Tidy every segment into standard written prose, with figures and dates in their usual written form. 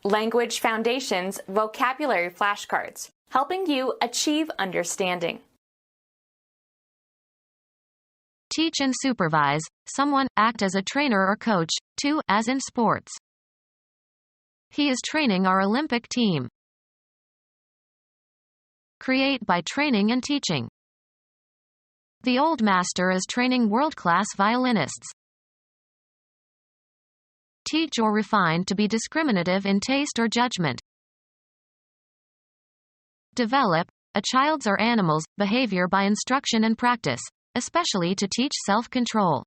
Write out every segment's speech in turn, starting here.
Language Foundations Vocabulary Flashcards, helping you achieve understanding. Teach and supervise, someone, act as a trainer or coach, 2, as in sports. He is training our Olympic team. Create by training and teaching. The old master is training world-class violinists. Teach or refine to be discriminative in taste or judgment. Develop, a child's or animal's behavior by instruction and practice, especially to teach self-control.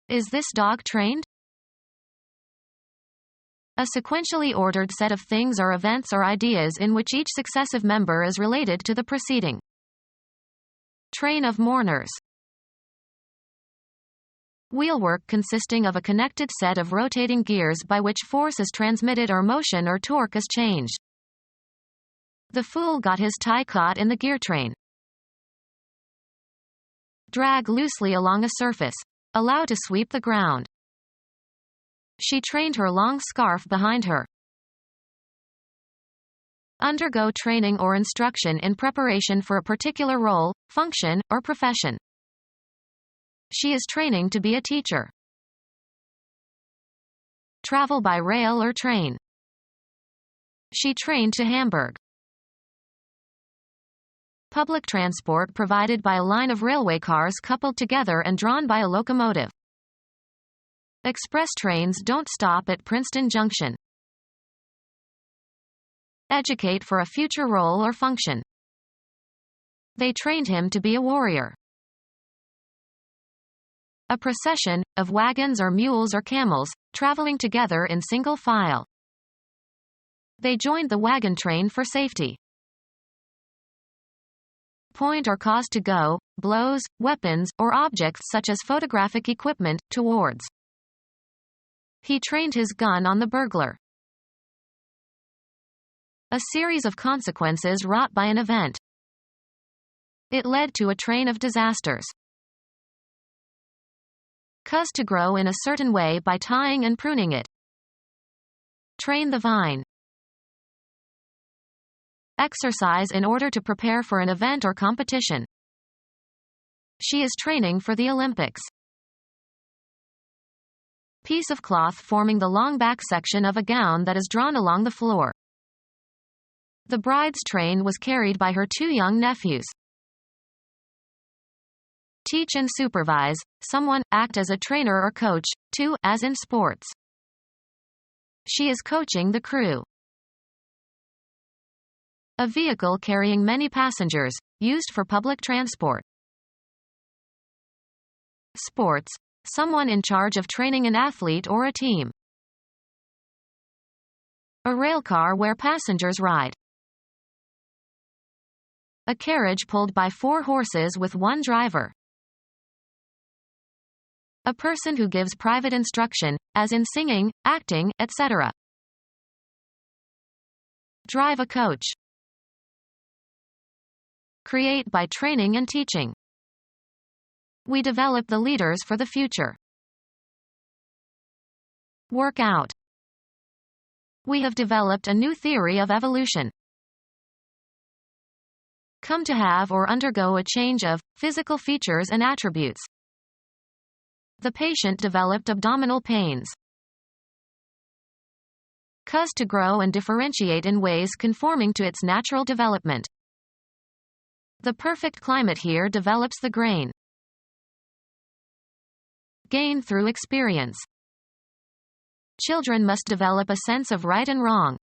Is this dog trained? A sequentially ordered set of things or events or ideas in which each successive member is related to the preceding. Train of mourners. Wheelwork consisting of a connected set of rotating gears by which force is transmitted or motion or torque is changed. The fool got his tie caught in the geartrain. Drag loosely along a surface. Allow to sweep the ground. She trained her long scarf behind her. Undergo training or instruction in preparation for a particular role, function, or profession. She is training to be a teacher. Travel by rail or train. She trained to Hamburg. Public transport provided by a line of railway cars coupled together and drawn by a locomotive. Express trains don't stop at Princeton Junction. Educate for a future role or function. They trained him to be a warrior. A procession, of wagons or mules or camels, traveling together in single file. They joined the wagon train for safety. Point or cause to go, blows, weapons, or objects such as photographic equipment, towards. He trained his gun on the burglar. A series of consequences wrought by an event. It led to a train of disasters. Cause to grow in a certain way by tying and pruning it. Train the vine. Exercise in order to prepare for an event or competition. She is training for the Olympics. Piece of cloth forming the long back section of a gown that is drawn along the floor. The bride's train was carried by her 2 young nephews. Teach and supervise, someone, act as a trainer or coach, 2, as in sports. She is coaching the crew. A vehicle carrying many passengers, used for public transport. Sports, someone in charge of training an athlete or a team. A railcar where passengers ride. A carriage pulled by 4 horses with 1 driver. A person who gives private instruction, as in singing, acting, etc. Drive a coach. Create by training and teaching. We develop the leaders for the future. Work out. We have developed a new theory of evolution. Come to have or undergo a change of physical features and attributes. The patient developed abdominal pains. Cause to grow and differentiate in ways conforming to its natural development. The perfect climate here develops the grain. Gain through experience. Children must develop a sense of right and wrong.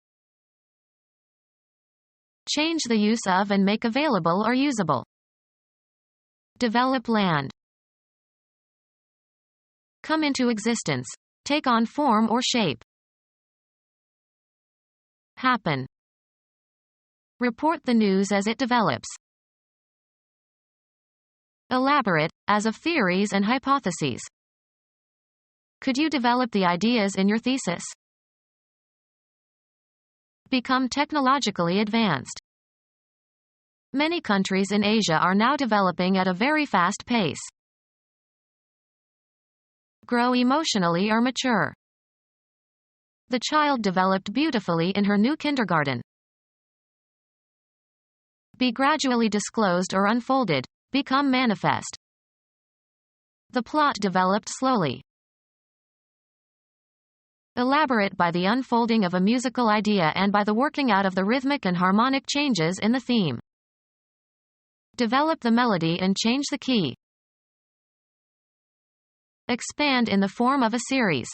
Change the use of and make available or usable. Develop land. Come into existence. Take on form or shape. Happen. Report the news as it develops. Elaborate, as of theories and hypotheses. Could you develop the ideas in your thesis? Become technologically advanced. Many countries in Asia are now developing at a very fast pace. Grow emotionally or mature. The child developed beautifully in her new kindergarten. Be gradually disclosed or unfolded, become manifest. The plot developed slowly. Elaborate by the unfolding of a musical idea and by the working out of the rhythmic and harmonic changes in the theme. Develop the melody and change the key. Expand in the form of a series.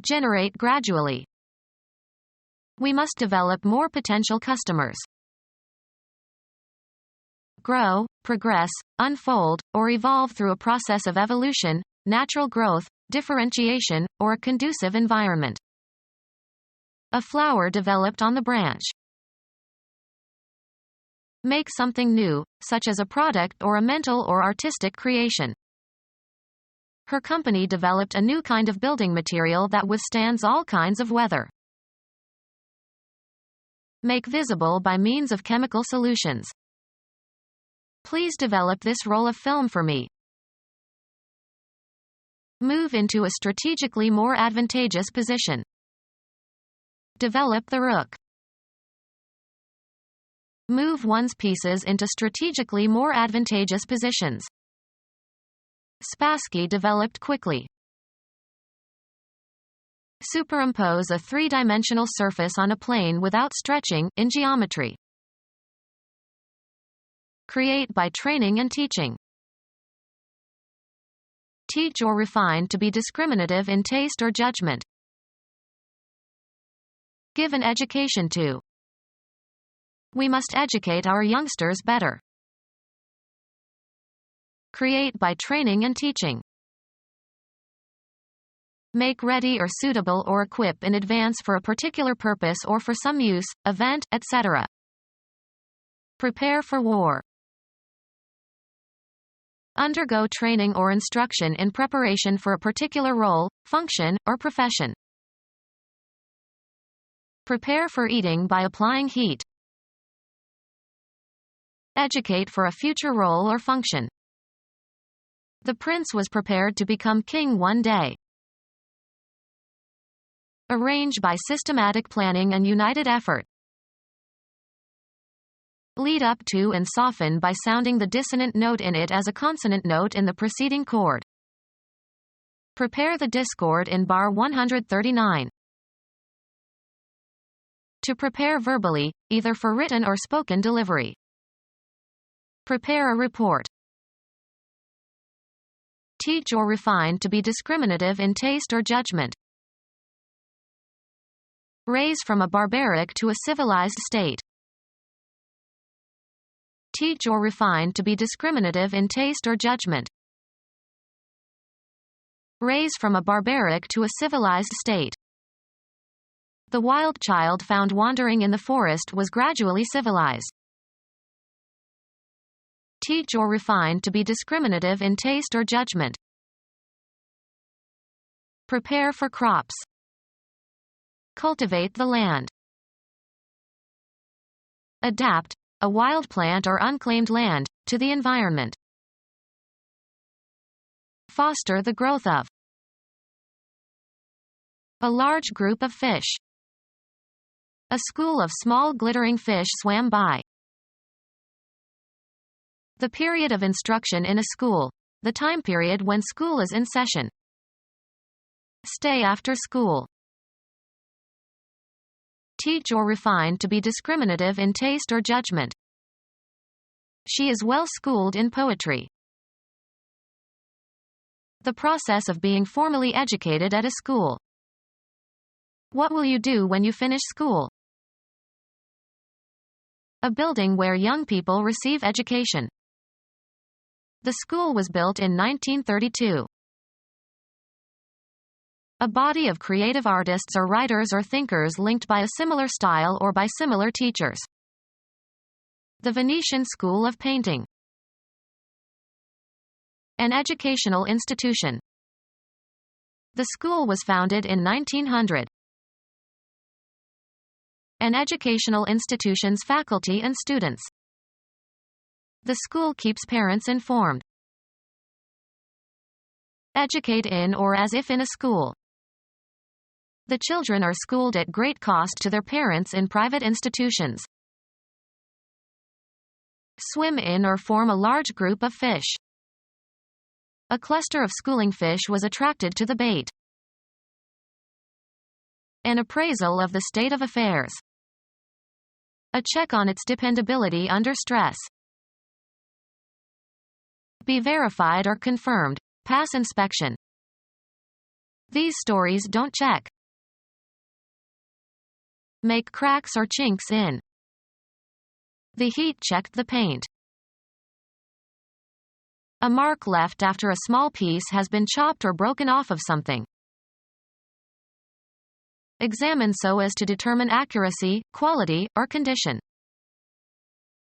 Generate gradually. We must develop more potential customers. Grow, progress, unfold, or evolve through a process of evolution, natural growth, differentiation, or a conducive environment. A flower developed on the branch. Make something new, such as a product or a mental or artistic creation. Her company developed a new kind of building material that withstands all kinds of weather. Make visible by means of chemical solutions. Please develop this roll of film for me. Move into a strategically more advantageous position. Develop the rook. Move one's pieces into strategically more advantageous positions. Spassky developed quickly. Superimpose a three-dimensional surface on a plane without stretching, in geometry. Create by training and teaching. Teach or refine to be discriminative in taste or judgment. Give an education to. We must educate our youngsters better. Create by training and teaching. Make ready or suitable or equip in advance for a particular purpose or for some use, event, etc. Prepare for war. Undergo training or instruction in preparation for a particular role, function, or profession. Prepare for eating by applying heat. Educate for a future role or function. The prince was prepared to become king one day. Arrange by systematic planning and united effort. Lead up to and soften by sounding the dissonant note in it as a consonant note in the preceding chord. Prepare the discord in bar 139. To prepare verbally, either for written or spoken delivery. Prepare a report. Teach or refine to be discriminative in taste or judgment. Raise from a barbaric to a civilized state. Teach or refine to be discriminative in taste or judgment. Raise from a barbaric to a civilized state. The wild child found wandering in the forest was gradually civilized. Teach or refine to be discriminative in taste or judgment. Prepare for crops. Cultivate the land. Adapt, a wild plant or unclaimed land, to the environment. Foster the growth of. A large group of fish. A school of small glittering fish swam by. The period of instruction in a school. The time period when school is in session. Stay after school. Teach or refine to be discriminative in taste or judgment. She is well schooled in poetry. The process of being formally educated at a school. What will you do when you finish school? A building where young people receive education. The school was built in 1932. A body of creative artists or writers or thinkers linked by a similar style or by similar teachers. The Venetian School of Painting. An educational institution. The school was founded in 1900. An educational institution's faculty and students. The school keeps parents informed. Educate in or as if in a school. The children are schooled at great cost to their parents in private institutions. Swim in or form a large group of fish. A cluster of schooling fish was attracted to the bait. An appraisal of the state of affairs. A check on its dependability under stress. Be verified or confirmed. Pass inspection. These stories don't check. Make cracks or chinks in. The heat checked the paint. A mark left after a small piece has been chopped or broken off of something. Examine so as to determine accuracy, quality, or condition.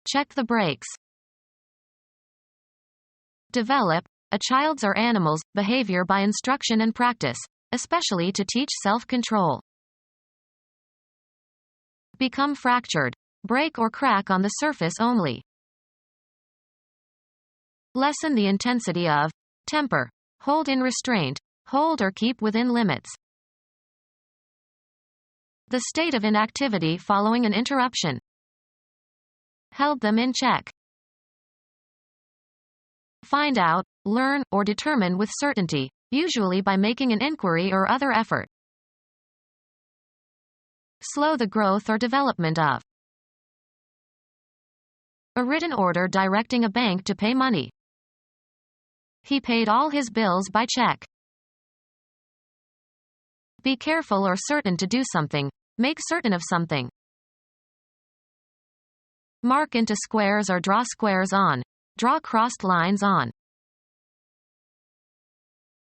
Check the brakes. Develop a child's or animal's behavior by instruction and practice, especially to teach self-control. Become fractured. Break or crack on the surface only. Lessen the intensity of temper. Hold in restraint. Hold or keep within limits. The state of inactivity following an interruption. Held them in check. Find out, learn, or determine with certainty, usually by making an inquiry or other effort. Slow the growth or development of. A written order directing a bank to pay money. He paid all his bills by check. Be careful or certain to do something. Make certain of something. Mark into squares or draw squares on. Draw crossed lines on.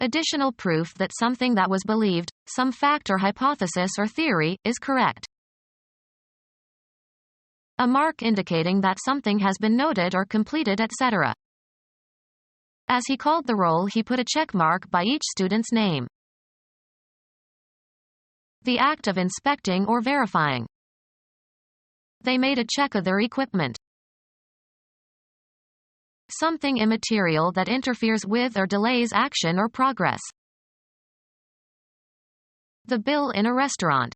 Additional proof that something that was believed, some fact or hypothesis or theory, is correct. A mark indicating that something has been noted or completed, etc. As he called the roll, he put a check mark by each student's name. The act of inspecting or verifying. They made a check of their equipment. Something immaterial that interferes with or delays action or progress. The bill in a restaurant.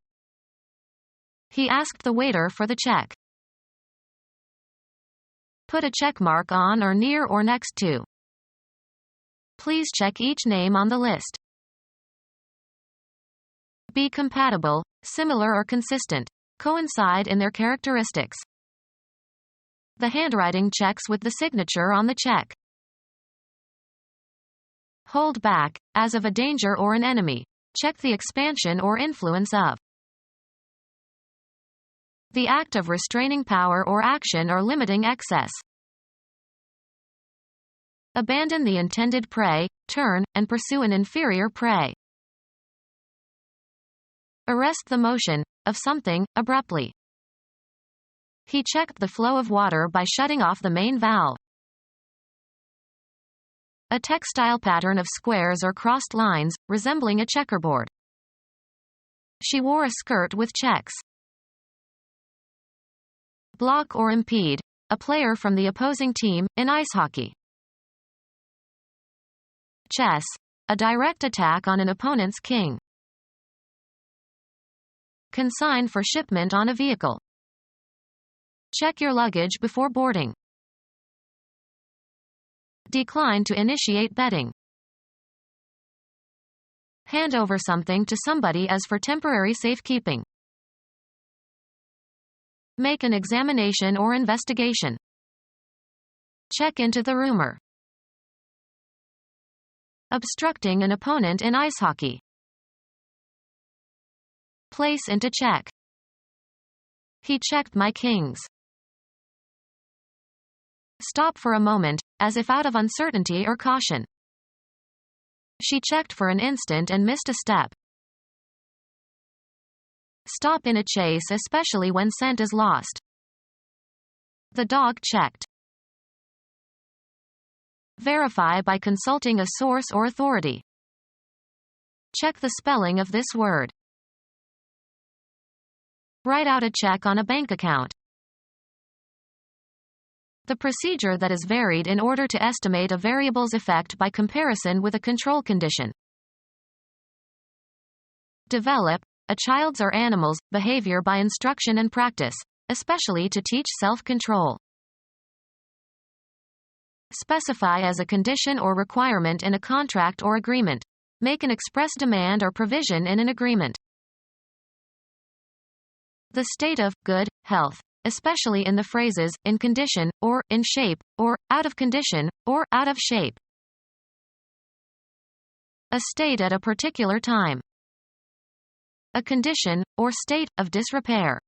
He asked the waiter for the check. Put a check mark on or near or next to. Please check each name on the list. Be compatible, similar or consistent. Coincide in their characteristics. The handwriting checks with the signature on the check. Hold back, as of a danger or an enemy. Check the expansion or influence of. The act of restraining power or action or limiting excess. Abandon the intended prey, turn, and pursue an inferior prey. Arrest the motion of something, abruptly. He checked the flow of water by shutting off the main valve. A textile pattern of squares or crossed lines, resembling a checkerboard. She wore a skirt with checks. Block or impede, a player from the opposing team, in ice hockey. Chess, a direct attack on an opponent's king. Consign for shipment on a vehicle. Check your luggage before boarding. Decline to initiate betting. Hand over something to somebody as for temporary safekeeping. Make an examination or investigation. Check into the rumor. Obstructing an opponent in ice hockey. Place into check. He checked my kings. Stop for a moment, as if out of uncertainty or caution. She checked for an instant and missed a step. Stop in a chase, especially when scent is lost. The dog checked. Verify by consulting a source or authority. Check the spelling of this word. Write out a check on a bank account. The procedure that is varied in order to estimate a variable's effect by comparison with a control condition. Develop a child's or animal's behavior by instruction and practice, especially to teach self-control. Specify as a condition or requirement in a contract or agreement. Make an express demand or provision in an agreement. The state of good health, especially in the phrases in condition, or in shape, or out of condition, or out of shape. A state at a particular time. A condition, or state, of disrepair.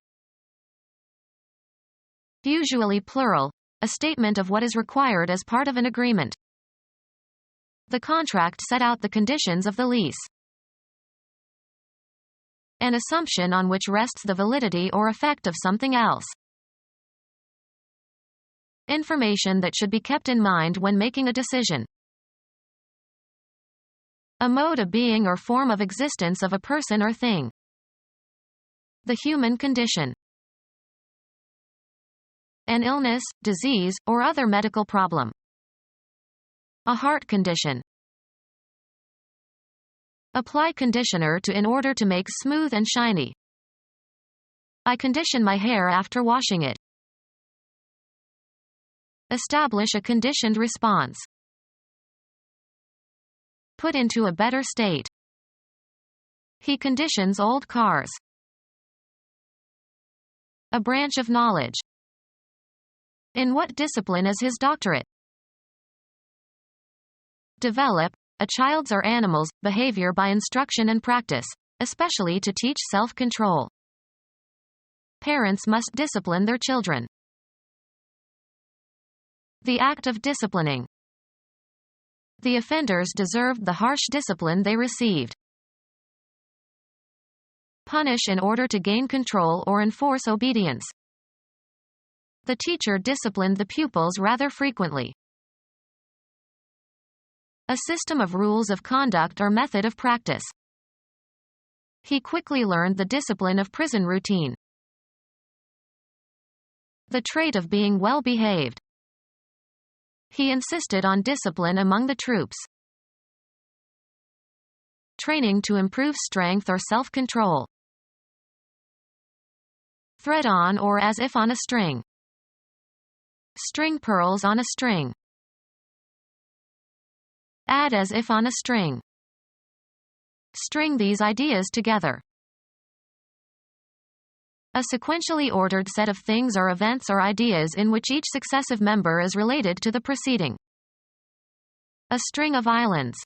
Usually plural, a statement of what is required as part of an agreement. The contract set out the conditions of the lease. An assumption on which rests the validity or effect of something else. Information that should be kept in mind when making a decision. A mode of being or form of existence of a person or thing. The human condition. An illness, disease, or other medical problem. A heart condition. Apply conditioner to in order to make smooth and shiny. I condition my hair after washing it. Establish a conditioned response. Put into a better state. He conditions old cars. A branch of knowledge. In what discipline is his doctorate? Develop a child's or animal's behavior by instruction and practice, especially to teach self-control. Parents must discipline their children. The act of disciplining. The offenders deserved the harsh discipline they received. Punish in order to gain control or enforce obedience. The teacher disciplined the pupils rather frequently. A system of rules of conduct or method of practice. He quickly learned the discipline of prison routine. The trait of being well behaved. He insisted on discipline among the troops. Training to improve strength or self-control. Thread on or as if on a string. String pearls on a string. Add as if on a string. String these ideas together. A sequentially ordered set of things or events or ideas in which each successive member is related to the preceding. A string of islands.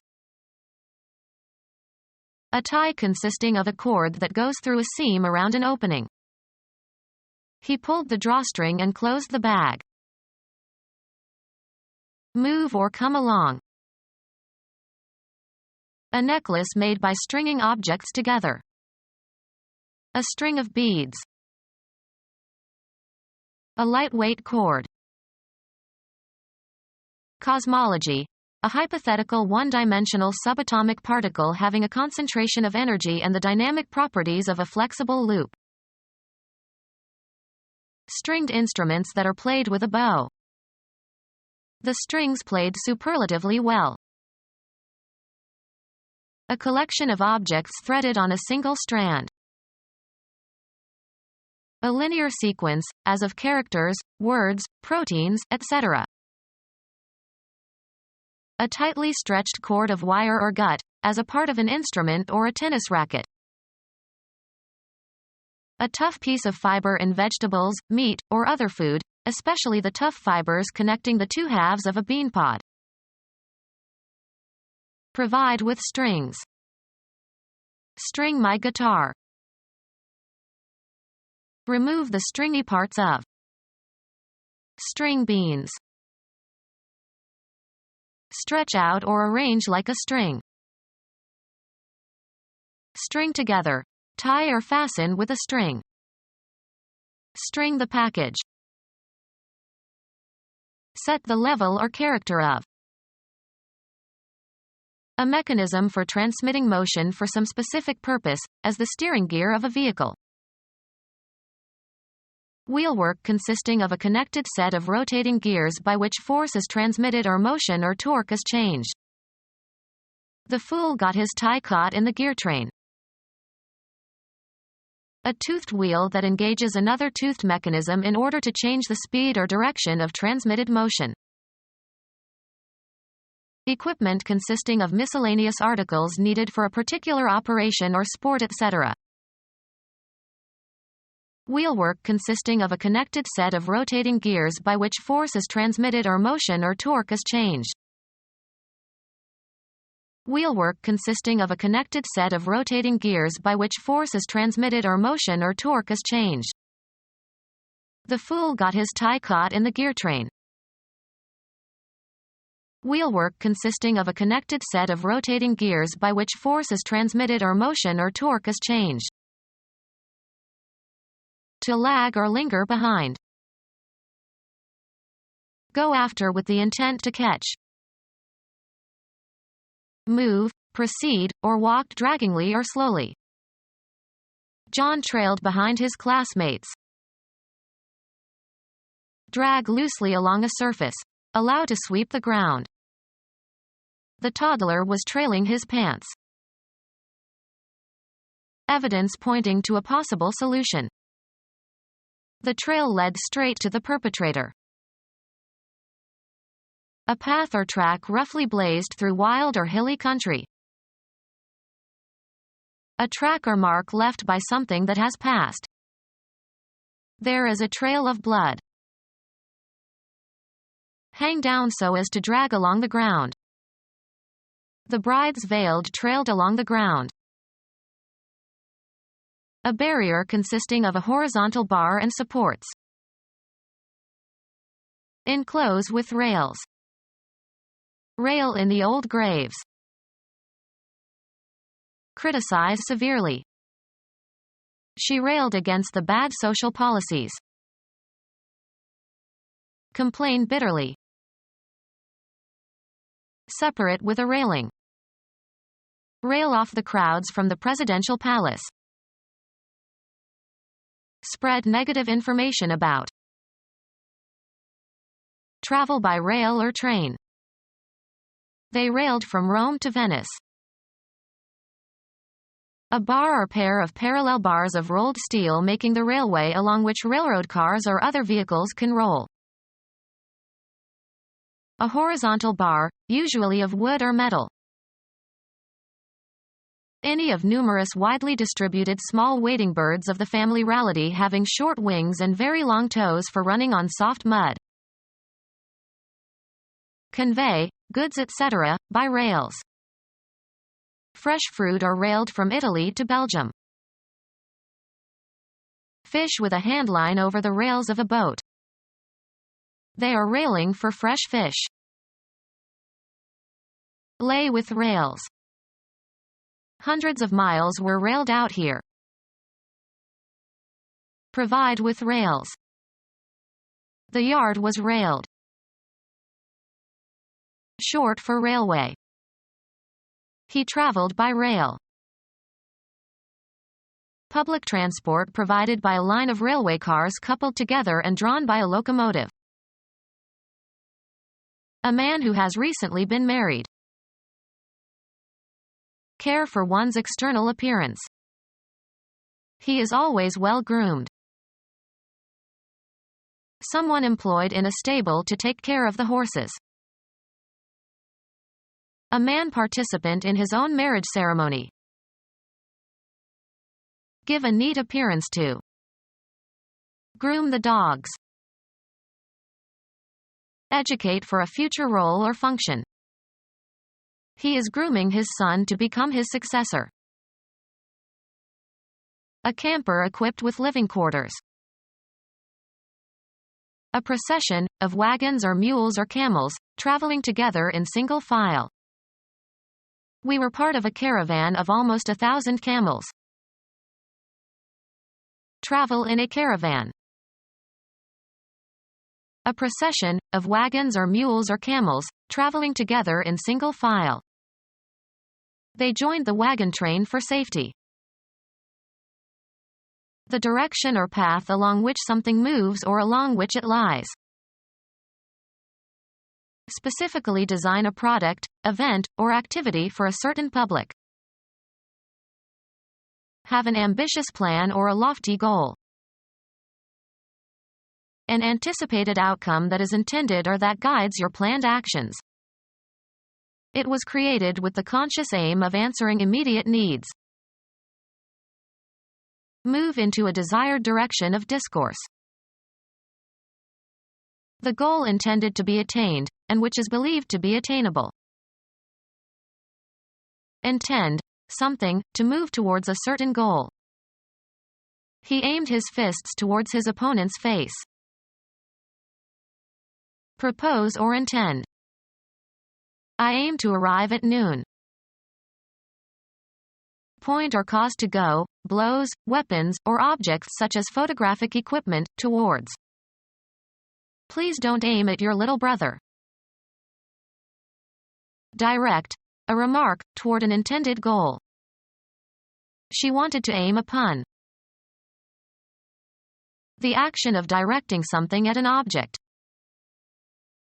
A tie consisting of a cord that goes through a seam around an opening. He pulled the drawstring and closed the bag. Move or come along. A necklace made by stringing objects together. A string of beads. A lightweight cord. Cosmology. A hypothetical one-dimensional subatomic particle having a concentration of energy and the dynamic properties of a flexible loop. Stringed instruments that are played with a bow. The strings played superlatively well. A collection of objects threaded on a single strand. A linear sequence, as of characters, words, proteins, etc. A tightly stretched cord of wire or gut, as a part of an instrument or a tennis racket. A tough piece of fiber in vegetables, meat, or other food, especially the tough fibers connecting the two halves of a bean pod. Provide with strings. String my guitar. Remove the stringy parts of. String beans. Stretch out or arrange like a string. String together. Tie or fasten with a string. String the package. Set the level or character of. A mechanism for transmitting motion for some specific purpose, as the steering gear of a vehicle. Wheelwork consisting of a connected set of rotating gears by which force is transmitted or motion or torque is changed. The fool got his tie caught in the geartrain. A toothed wheel that engages another toothed mechanism in order to change the speed or direction of transmitted motion. Equipment consisting of miscellaneous articles needed for a particular operation or sport, etc. Wheelwork consisting of a connected set of rotating gears by which force is transmitted or motion or torque is changed. Wheelwork consisting of a connected set of rotating gears by which force is transmitted or motion or torque is changed. The fool got his tie caught in the geartrain. Wheelwork consisting of a connected set of rotating gears by which force is transmitted or motion or torque is changed. To lag or linger behind. Go after with the intent to catch. Move, proceed, or walk draggingly or slowly. John trailed behind his classmates. Drag loosely along a surface. Allow to sweep the ground. The toddler was trailing his pants. Evidence pointing to a possible solution. The trail led straight to the perpetrator. A path or track roughly blazed through wild or hilly country. A track or mark left by something that has passed. There is a trail of blood. Hang down so as to drag along the ground. The bride's veiled trailed along the ground. A barrier consisting of a horizontal bar and supports. Enclose with rails. Rail in the old graves. Criticize severely. She railed against the bad social policies. Complain bitterly. Separate with a railing. Rail off the crowds from the presidential palace. Spread negative information about. Travel by rail or train. They railed from Rome to Venice. A bar or pair of parallel bars of rolled steel making the railway along which railroad cars or other vehicles can roll. A horizontal bar, usually of wood or metal. Any of numerous widely distributed small wading birds of the family Rallidae having short wings and very long toes for running on soft mud. Convey, goods etc., by rails. Fresh fruit are railed from Italy to Belgium. Fish with a handline over the rails of a boat. They are railing for fresh fish. Lay with rails. Hundreds of miles were railed out here. Provide with rails. The yard was railed. Short for railway. He traveled by rail. Public transport provided by a line of railway cars coupled together and drawn by a locomotive. A man who has recently been married. Care for one's external appearance. He is always well groomed. Someone employed in a stable to take care of the horses. A man participant in his own marriage ceremony. Give a neat appearance to. Groom the dogs. Educate for a future role or function. He is grooming his son to become his successor. A camper equipped with living quarters. A procession, of wagons or mules or camels, traveling together in single file. We were part of a caravan of almost 1,000 camels. Travel in a caravan. A procession, of wagons or mules or camels, traveling together in single file. They joined the wagon train for safety. The direction or path along which something moves or along which it lies. Specifically design a product, event, or activity for a certain public. Have an ambitious plan or a lofty goal. An anticipated outcome that is intended or that guides your planned actions. It was created with the conscious aim of answering immediate needs. Move into a desired direction of discourse. The goal intended to be attained, and which is believed to be attainable. Intend, something, to move towards a certain goal. He aimed his fists towards his opponent's face. Propose or intend. I aim to arrive at noon. Point or cause to go, blows, weapons, or objects such as photographic equipment, towards. Please don't aim at your little brother. Direct, a remark, toward an intended goal. She wanted to aim a pun. The action of directing something at an object.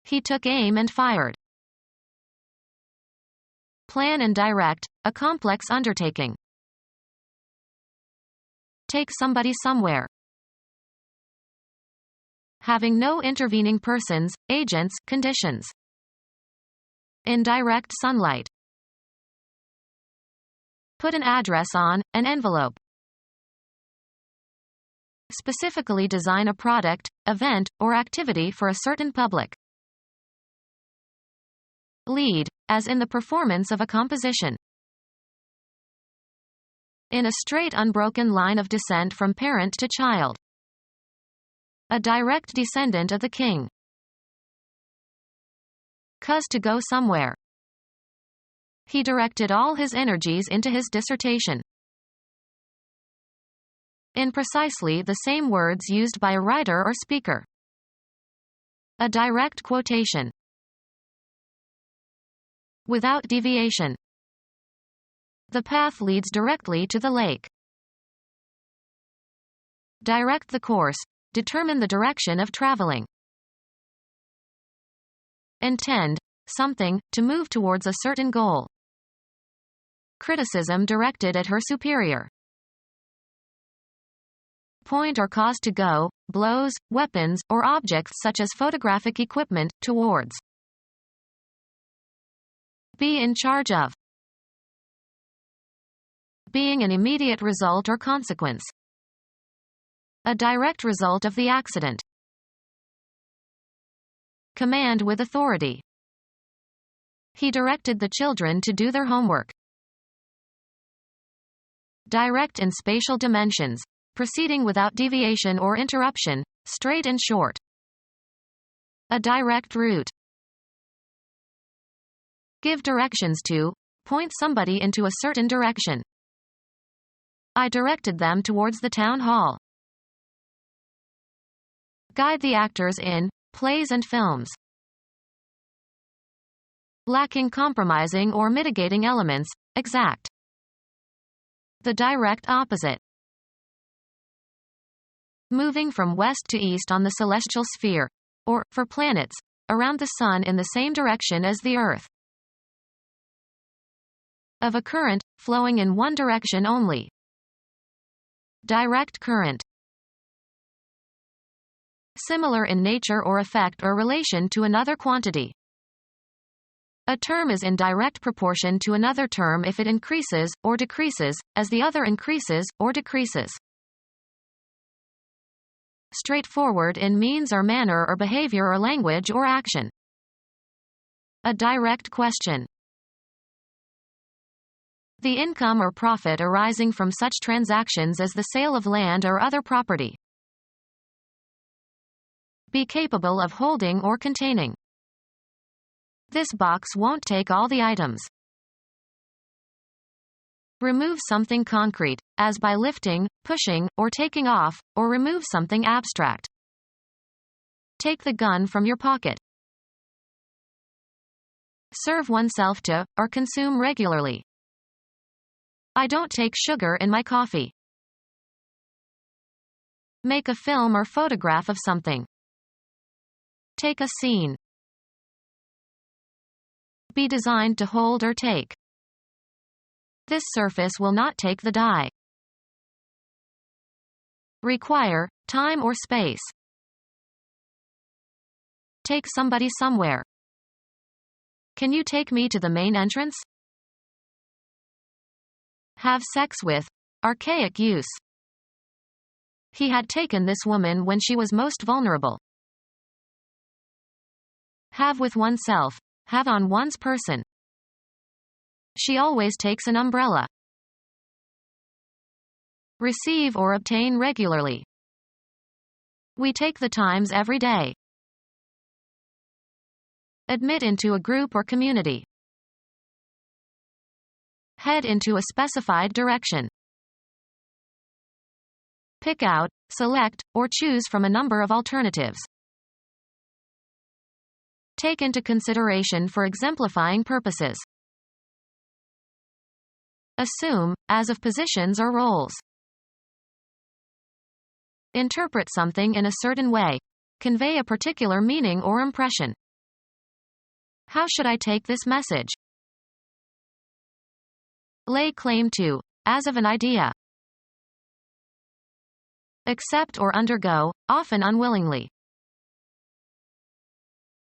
He took aim and fired. Plan and direct, a complex undertaking. Take somebody somewhere. Having no intervening persons, agents, conditions. In direct sunlight. Put an address on an envelope. Specifically design a product, event, or activity for a certain public. Lead, as in the performance of a composition. In a straight unbroken line of descent from parent to child. A direct descendant of the king. Cause to go somewhere. He directed all his energies into his dissertation. In precisely the same words used by a writer or speaker. A direct quotation. Without deviation. The path leads directly to the lake. Direct the course, determine the direction of traveling. Intend, something, to move towards a certain goal. Criticism directed at her superior. Point or cause to go, blows, weapons, or objects such as photographic equipment, towards. Be in charge of. Being an immediate result or consequence. A direct result of the accident. Command with authority. He directed the children to do their homework. Direct in spatial dimensions, proceeding without deviation or interruption, straight and short. A direct route. Give directions to, point somebody into a certain direction. I directed them towards the town hall. Guide the actors in plays and films. Lacking compromising or mitigating elements, exact. The direct opposite. Moving from west to east on the celestial sphere, or, for planets, around the sun in the same direction as the Earth. Of a current, flowing in one direction only. Direct current. Similar in nature or effect or relation to another quantity. A term is in direct proportion to another term if it increases, or decreases, as the other increases, or decreases. Straightforward in means or manner or behavior or language or action. A direct question. The income or profit arising from such transactions as the sale of land or other property. Be capable of holding or containing. This box won't take all the items. Remove something concrete, as by lifting, pushing, or taking off, or remove something abstract. Take the gun from your pocket. Serve oneself to, or consume regularly. I don't take sugar in my coffee. Make a film or photograph of something. Take a scene. Be designed to hold or take. This surface will not take the dye. Require time or space. Take somebody somewhere. Can you take me to the main entrance? Have sex with. Archaic use. He had taken this woman when she was most vulnerable. Have with oneself. Have on one's person. She always takes an umbrella. Receive or obtain regularly. We take the Times every day. Admit into a group or community. Head into a specified direction. Pick out, select, or choose from a number of alternatives. Take into consideration for exemplifying purposes. Assume, as of positions or roles. Interpret something in a certain way. Convey a particular meaning or impression. How should I take this message? Lay claim to, as of an idea. Accept or undergo, often unwillingly.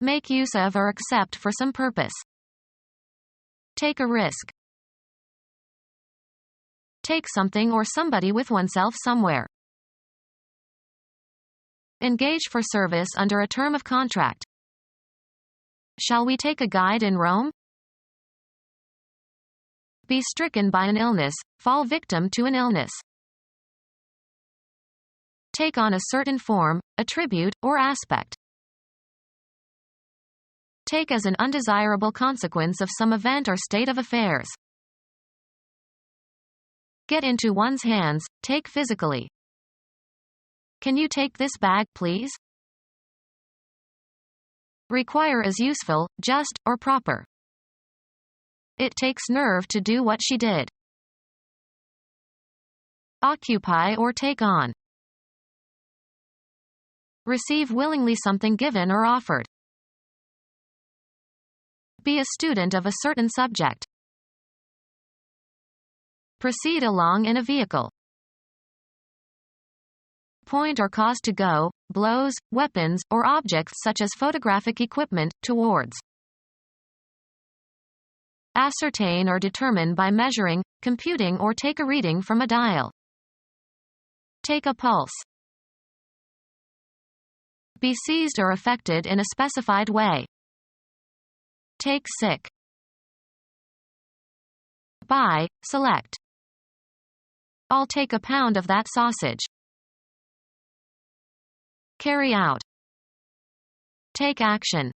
Make use of or accept for some purpose. Take a risk. Take something or somebody with oneself somewhere. Engage for service under a term of contract. Shall we take a guide in Rome? Be stricken by an illness, fall victim to an illness. Take on a certain form, attribute, or aspect. Take as an undesirable consequence of some event or state of affairs. Get into one's hands, take physically. Can you take this bag, please? Require is useful, just, or proper. It takes nerve to do what she did. Occupy or take on. Receive willingly something given or offered. Be a student of a certain subject. Proceed along in a vehicle. Point or cause to go, blows, weapons, or objects such as photographic equipment, towards. Ascertain or determine by measuring, computing or take a reading from a dial. Take a pulse. Be seized or affected in a specified way. Take sick. Buy, select. I'll take a pound of that sausage. Carry out. Take action.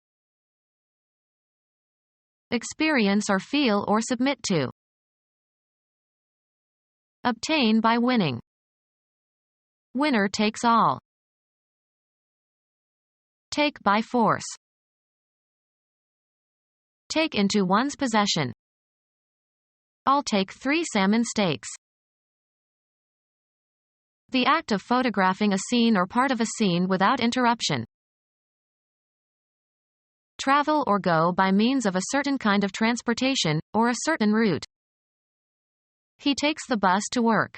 Experience or feel or submit to. Obtain by winning. Winner takes all. Take by force. Take into one's possession. I'll take 3 salmon steaks. The act of photographing a scene or part of a scene without interruption. Travel or go by means of a certain kind of transportation, or a certain route. He takes the bus to work.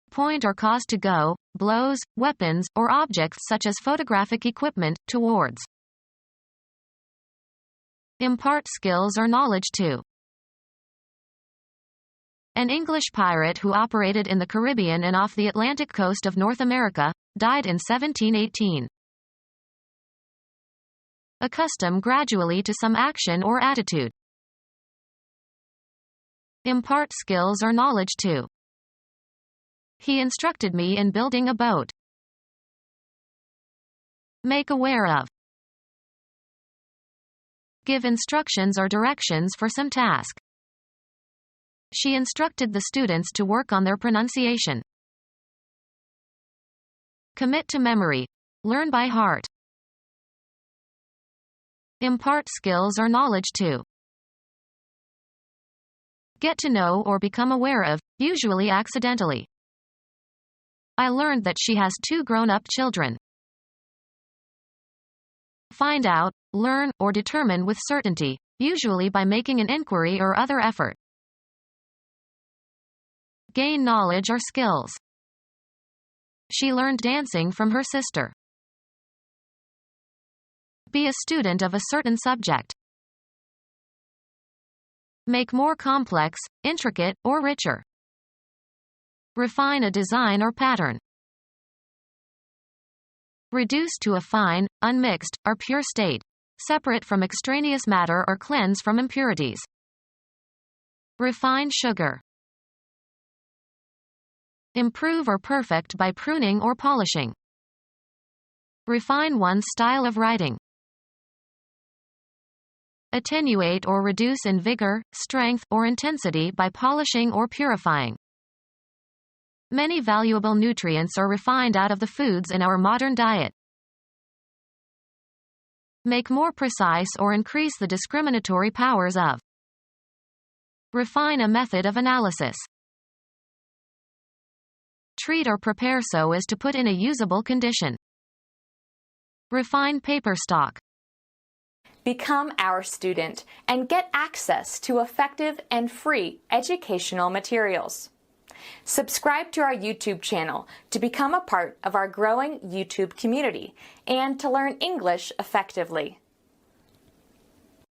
Point or cause to go, blows, weapons, or objects such as photographic equipment, towards. Impart skills or knowledge to. An English pirate who operated in the Caribbean and off the Atlantic coast of North America, died in 1718. Accustom gradually to some action or attitude. Impart skills or knowledge to. He instructed me in building a boat. Make aware of. Give instructions or directions for some task. She instructed the students to work on their pronunciation. Commit to memory. Learn by heart. Impart skills or knowledge to. Get to know or become aware of, usually accidentally. I learned that she has 2 grown-up children. Find out, learn, or determine with certainty, usually by making an inquiry or other effort. Gain knowledge or skills. She learned dancing from her sister. Be a student of a certain subject. Make more complex, intricate, or richer. Refine a design or pattern. Reduce to a fine, unmixed, or pure state, separate from extraneous matter or cleanse from impurities. Refine sugar. Improve or perfect by pruning or polishing. Refine one's style of writing. Attenuate or reduce in vigor, strength, or intensity by polishing or purifying. Many valuable nutrients are refined out of the foods in our modern diet. Make more precise or increase the discriminatory powers of. Refine a method of analysis. Treat or prepare so as to put in a usable condition. Refine paper stock. Become our student and get access to effective and free educational materials. Subscribe to our YouTube channel to become a part of our growing YouTube community and to learn English effectively.